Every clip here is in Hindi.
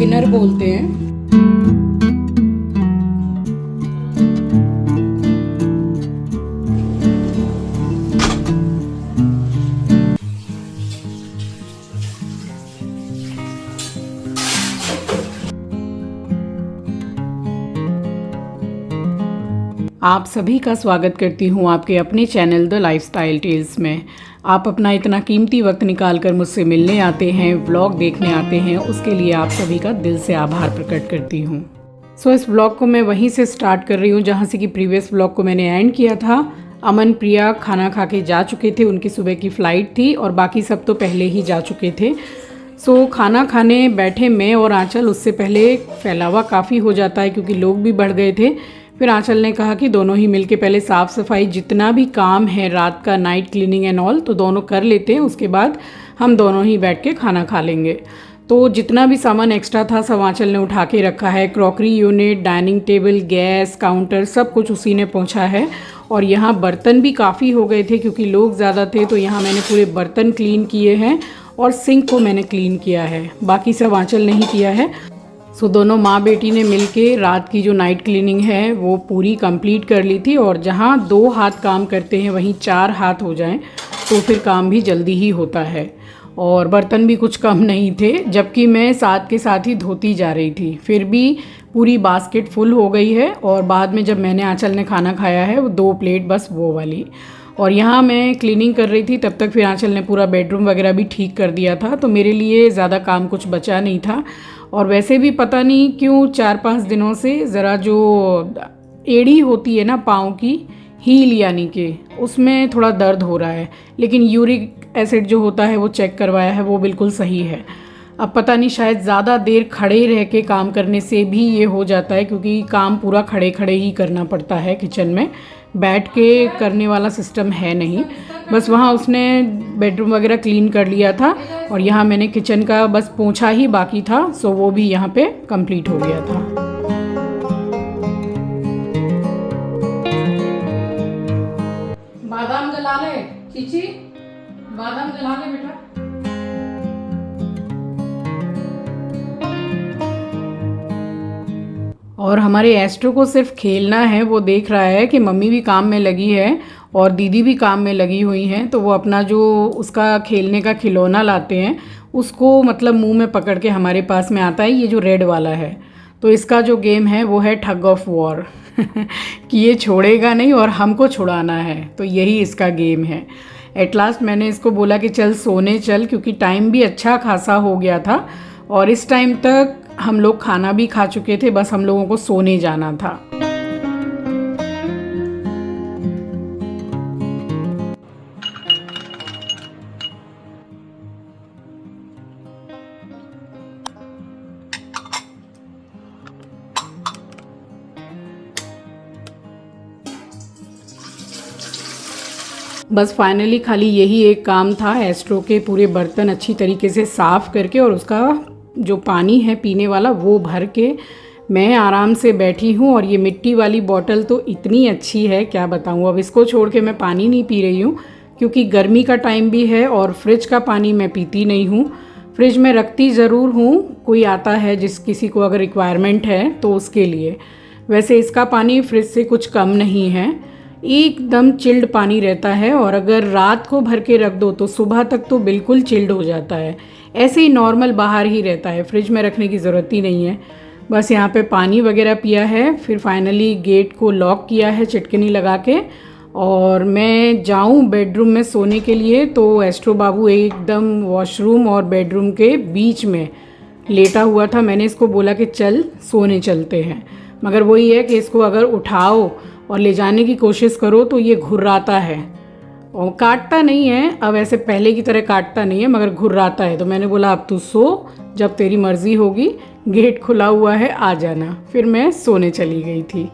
थिनर बोलते हैं। आप सभी का स्वागत करती हूँ आपके अपने चैनल द लाइफस्टाइल टेल्स में। आप अपना इतना कीमती वक्त निकाल कर मुझसे मिलने आते हैं, व्लॉग देखने आते हैं, उसके लिए आप सभी का दिल से आभार प्रकट करती हूँ। इस व्लॉग को मैं वहीं से स्टार्ट कर रही हूँ जहाँ से कि प्रीवियस व्लॉग को मैंने एंड किया था। अमन प्रिया खाना खा के जा चुके थे, उनकी सुबह की फ़्लाइट थी और बाकी सब तो पहले ही जा चुके थे। खाना खाने बैठे मैं और आंचल, उससे पहले फैलावा काफ़ी हो जाता है क्योंकि लोग भी बढ़ गए थे। फिर आंचल ने कहा कि दोनों ही मिलके पहले साफ़ सफाई जितना भी काम है रात का, नाइट क्लीनिंग एंड ऑल, तो दोनों कर लेते हैं, उसके बाद हम दोनों ही बैठ के खाना खा लेंगे। तो जितना भी सामान एक्स्ट्रा था सब आंचल ने उठा के रखा है। Crockery unit, dining table, gas, counter, सब कुछ उसी ने पहुँचा है। और यहाँ बर्तन भी काफ़ी हो गए थे क्योंकि लोग ज़्यादा थे, तो यहाँ मैंने पूरे बर्तन क्लीन किए हैं और सिंक को मैंने क्लीन किया है, बाकी सब आंचल नहीं किया है। दोनों माँ बेटी ने मिलके रात की जो नाइट क्लीनिंग है वो पूरी कंप्लीट कर ली थी। और जहाँ 2 हाथ काम करते हैं वहीं 4 हाथ हो जाएं तो फिर काम भी जल्दी ही होता है। और बर्तन भी कुछ कम नहीं थे, जबकि मैं साथ के साथ ही धोती जा रही थी, फिर भी पूरी बास्केट फुल हो गई है। और बाद में जब मैंने आंचल ने खाना खाया है वो 2 प्लेट बस वो वाली। और यहाँ मैं क्लीनिंग कर रही थी, तब तक फिर आंचल ने पूरा बेडरूम वगैरह भी ठीक कर दिया था, तो मेरे लिए ज़्यादा काम कुछ बचा नहीं था। और वैसे भी पता नहीं क्यों 4-5 दिनों से ज़रा जो एड़ी होती है ना पाँव की, हील यानी कि, उसमें थोड़ा दर्द हो रहा है। लेकिन यूरिक एसिड जो होता है वो चेक करवाया है, वो बिल्कुल सही है। अब पता नहीं, शायद ज़्यादा देर खड़े रह के काम करने से भी ये हो जाता है, क्योंकि काम पूरा खड़े खड़े ही करना पड़ता है किचन में, बैठ के करने वाला सिस्टम है नहीं। बस वहाँ उसने बेडरूम वगैरह क्लीन कर लिया था और यहाँ मैंने किचन का बस पोंछा ही बाकी था, वो भी यहाँ पे कंप्लीट हो गया था। बादाम जला ले चीची, बादाम जला ले बेटा। और हमारे एस्ट्रो को सिर्फ खेलना है, वो देख रहा है कि मम्मी भी काम में लगी है और दीदी भी काम में लगी हुई हैं, तो वो अपना जो उसका खेलने का खिलौना लाते हैं उसको मतलब मुंह में पकड़ के हमारे पास में आता है, ये जो रेड वाला है। तो इसका जो गेम है वो है ठग ऑफ वॉर कि ये छोड़ेगा नहीं और हमको छुड़ाना है, तो यही इसका गेम है। एट लास्ट मैंने इसको बोला कि चल सोने चल, क्योंकि टाइम भी अच्छा खासा हो गया था और इस टाइम तक हम लोग खाना भी खा चुके थे, बस हम लोगों को सोने जाना था। बस फाइनली खाली यही एक काम था, एस्ट्रो के पूरे बर्तन अच्छी तरीके से साफ़ करके और उसका जो पानी है पीने वाला वो भर के मैं आराम से बैठी हूँ। और ये मिट्टी वाली बॉटल तो इतनी अच्छी है, क्या बताऊँ। अब इसको छोड़ के मैं पानी नहीं पी रही हूँ क्योंकि गर्मी का टाइम भी है और फ्रिज का पानी मैं पीती नहीं हूँ। फ्रिज में रखती ज़रूर हूँ, कोई आता है जिस किसी को अगर रिक्वायरमेंट है तो उसके लिए। वैसे इसका पानी फ्रिज से कुछ कम नहीं है, एकदम चिल्ड पानी रहता है और अगर रात को भर के रख दो तो सुबह तक तो बिल्कुल चिल्ड हो जाता है। ऐसे ही नॉर्मल बाहर ही रहता है, फ्रिज में रखने की ज़रूरत ही नहीं है। बस यहाँ पे पानी वगैरह पिया है, फिर फाइनली गेट को लॉक किया है चिटकनी लगा के, और मैं जाऊँ बेडरूम में सोने के लिए तो एस्ट्रो बाबू एकदम वॉशरूम और बेडरूम के बीच में लेटा हुआ था। मैंने इसको बोला कि चल सोने चलते हैं, मगर वही है कि इसको अगर उठाओ और ले जाने की कोशिश करो तो ये घुर्राता है और काटता नहीं है। अब ऐसे पहले की तरह काटता नहीं है मगर घुर्राता है। तो मैंने बोला अब तू सो, जब तेरी मर्ज़ी होगी, गेट खुला हुआ है, आ जाना। फिर मैं सोने चली गई थी।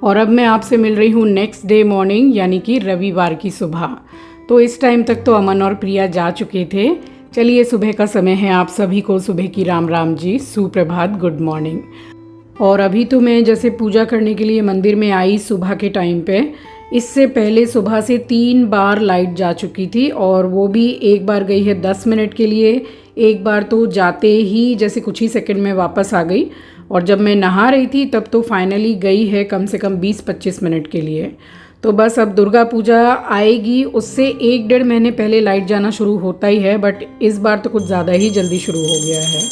और अब मैं आपसे मिल रही हूँ नेक्स्ट डे मॉर्निंग, यानी कि रविवार की सुबह। तो इस टाइम तक तो अमन और प्रिया जा चुके थे। चलिए सुबह का समय है, आप सभी को सुबह की राम राम जी, सुप्रभात, गुड मॉर्निंग। और अभी तो मैं जैसे पूजा करने के लिए मंदिर में आई सुबह के टाइम पे, इससे पहले सुबह से 3 बार लाइट जा चुकी थी, और वो भी एक बार गई है 10 मिनट के लिए, एक बार तो जाते ही जैसे कुछ ही सेकंड में वापस आ गई, और जब मैं नहा रही थी तब तो फाइनली गई है कम से कम 20-25 मिनट के लिए। तो बस अब दुर्गा पूजा आएगी, उससे 1-1.5 महीने पहले लाइट जाना शुरू होता ही है, बट इस बार तो कुछ ज़्यादा ही जल्दी शुरू हो गया है।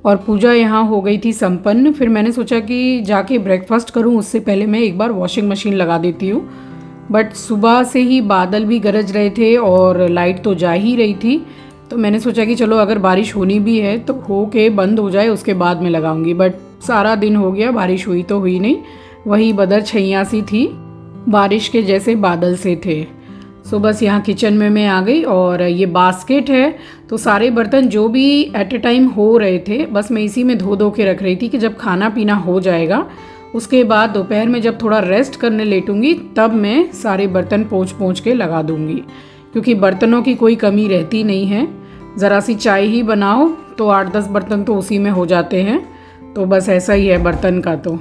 और पूजा यहाँ हो गई थी संपन्न। फिर मैंने सोचा कि जाके ब्रेकफास्ट करूँ, उससे पहले मैं एक बार वॉशिंग मशीन लगा देती हूँ। बट सुबह से ही बादल भी गरज रहे थे और लाइट तो जा ही रही थी, तो मैंने सोचा कि चलो अगर बारिश होनी भी है तो हो के बंद हो जाए, उसके बाद मैं लगाऊंगी। बट सारा दिन हो गया, बारिश हुई तो हुई नहीं, वही बदर छैया सी थी, बारिश के जैसे बादल से थे। सो बस यहाँ किचन में मैं आ गई, और ये बास्केट है, तो सारे बर्तन जो भी एट ए टाइम हो रहे थे बस मैं इसी में धो के रख रही थी कि जब खाना पीना हो जाएगा उसके बाद दोपहर में जब थोड़ा रेस्ट करने लेटूंगी तब मैं सारे बर्तन पोंछ के लगा दूंगी, क्योंकि बर्तनों की कोई कमी रहती नहीं है। ज़रा सी चाय ही बनाओ तो 8-10 बर्तन तो उसी में हो जाते हैं, तो बस ऐसा ही है बर्तन का तो।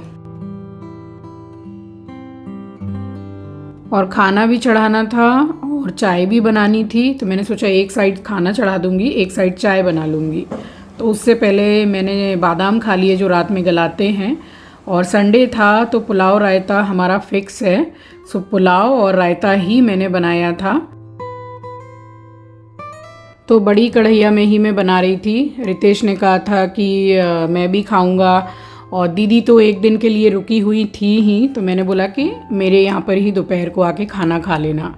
और खाना भी चढ़ाना था और चाय भी बनानी थी, तो मैंने सोचा एक साइड खाना चढ़ा दूंगी, एक साइड चाय बना लूँगी। तो उससे पहले मैंने बादाम खा लिए जो रात में गलाते हैं, और संडे था तो पुलाव रायता हमारा फिक्स है। सो पुलाव और रायता ही मैंने बनाया था। तो बड़ी कढ़ैया में ही मैं बना रही थी। रितेश ने कहा था कि मैं भी खाऊंगा, और दीदी तो एक दिन के लिए रुकी हुई थी ही, तो मैंने बोला कि मेरे यहाँ पर ही दोपहर को आके खाना खा लेना।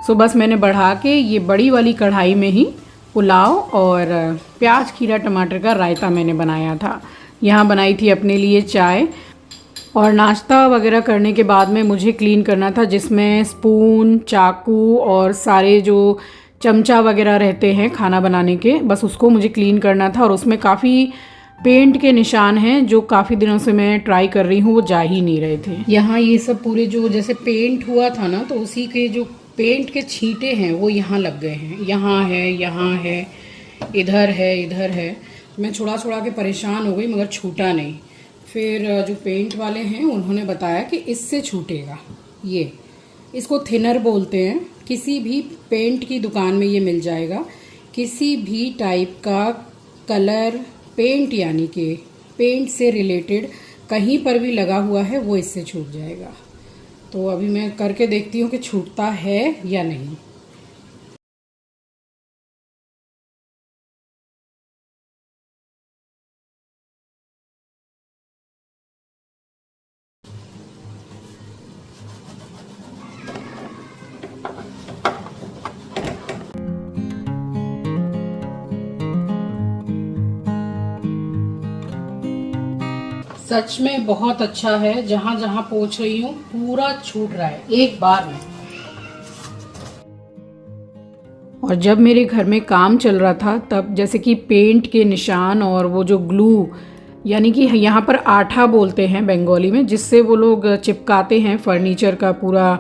सो बस मैंने बढ़ा के ये बड़ी वाली कढ़ाई में ही पुलाव और प्याज खीरा टमाटर का रायता मैंने बनाया था। यहाँ बनाई थी अपने लिए चाय, और नाश्ता वगैरह करने के बाद में मुझे क्लीन करना था, जिसमें स्पून, चाकू और सारे जो चमचा वगैरह रहते हैं खाना बनाने के, बस उसको मुझे क्लीन करना था। और उसमें काफ़ी पेंट के निशान हैं जो काफ़ी दिनों से मैं ट्राई कर रही हूँ, वो जा ही नहीं रहे थे। यहाँ ये सब पूरे जो जैसे पेंट हुआ था ना, तो उसी के जो पेंट के छींटे हैं वो यहाँ लग गए हैं। यहाँ है, इधर है। मैं छुड़ा के परेशान हो गई, मगर छूटा नहीं। फिर जो पेंट वाले हैं उन्होंने बताया कि इससे छूटेगा। ये इसको थिनर बोलते हैं। किसी भी पेंट की दुकान में ये मिल जाएगा, किसी भी टाइप का कलर पेंट, यानी कि पेंट से रिलेटेड कहीं पर भी लगा हुआ है वो इससे छूट जाएगा। तो अभी मैं करके देखती हूँ कि छूटता है या नहीं। सच में बहुत अच्छा है, जहां जहां पोंछ रही हूँ पूरा छूट रहा है एक बार में। और जब मेरे घर में काम चल रहा था तब जैसे कि पेंट के निशान और वो जो ग्लू, यानी कि यहाँ पर आठा बोलते हैं बंगाली में, जिससे वो लोग चिपकाते हैं फर्नीचर का पूरा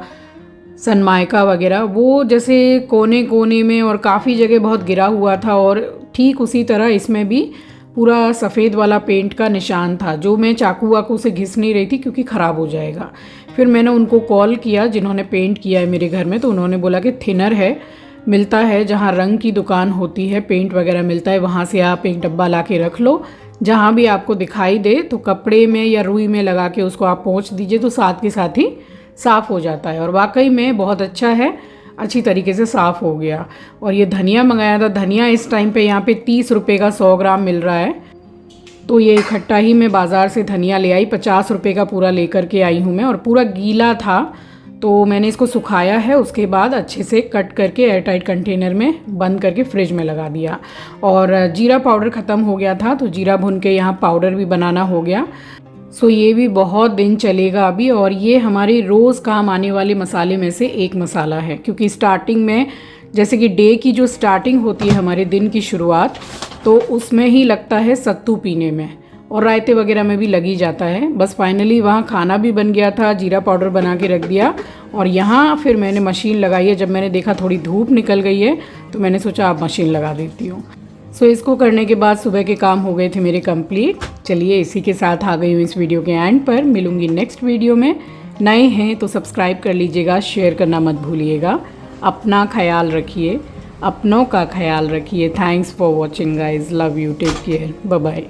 सनमाइका वगैरह, वो जैसे कोने कोने में और काफ़ी जगह बहुत गिरा हुआ था। और ठीक उसी तरह इसमें भी पूरा सफ़ेद वाला पेंट का निशान था, जो मैं चाकू वाकू से घिस नहीं रही थी क्योंकि ख़राब हो जाएगा। फिर मैंने उनको कॉल किया जिन्होंने पेंट किया है मेरे घर में, तो उन्होंने बोला कि थिनर है, मिलता है जहाँ रंग की दुकान होती है, पेंट वगैरह मिलता है, वहाँ से आप एक डब्बा ला के रख लो, जहाँ भी आपको दिखाई दे तो कपड़े में या रुई में लगा के उसको आप पोंछ दीजिए, तो साथ के साथ ही साफ़ हो जाता है। और वाकई में बहुत अच्छा है, अच्छी तरीके से साफ़ हो गया। और ये धनिया मंगाया था, धनिया इस टाइम पे यहाँ पे 30 रुपये का 100 ग्राम मिल रहा है, तो ये इकट्ठा ही मैं बाज़ार से धनिया ले आई, 50 रुपये का पूरा लेकर के आई हूँ मैं। और पूरा गीला था तो मैंने इसको सुखाया है, उसके बाद अच्छे से कट करके एयरटाइट कंटेनर में बंद करके फ्रिज में लगा दिया। और जीरा पाउडर ख़त्म हो गया था, तो जीरा भून के यहाँ पाउडर भी बनाना हो गया। सो ये भी बहुत दिन चलेगा अभी। और ये हमारे रोज़ काम आने वाले मसाले में से एक मसाला है, क्योंकि स्टार्टिंग में जैसे कि डे की जो स्टार्टिंग होती है हमारे दिन की शुरुआत, तो उसमें ही लगता है सत्तू पीने में, और रायते वगैरह में भी लग ही जाता है। बस फाइनली वहाँ खाना भी बन गया था, जीरा पाउडर बना के रख दिया, और यहाँ फिर मैंने मशीन लगाई है। जब मैंने देखा थोड़ी धूप निकल गई है तो मैंने सोचा अब मशीन लगा देती हूँ। सो इसको करने के बाद सुबह के काम हो गए थे मेरे कंप्लीट। चलिए इसी के साथ आ गई हूँ इस वीडियो के एंड पर। मिलूँगी नेक्स्ट वीडियो में। नए हैं तो सब्सक्राइब कर लीजिएगा, शेयर करना मत भूलिएगा। अपना ख्याल रखिए, अपनों का ख्याल रखिए। Thanks for watching guys, love you, take care, bye bye.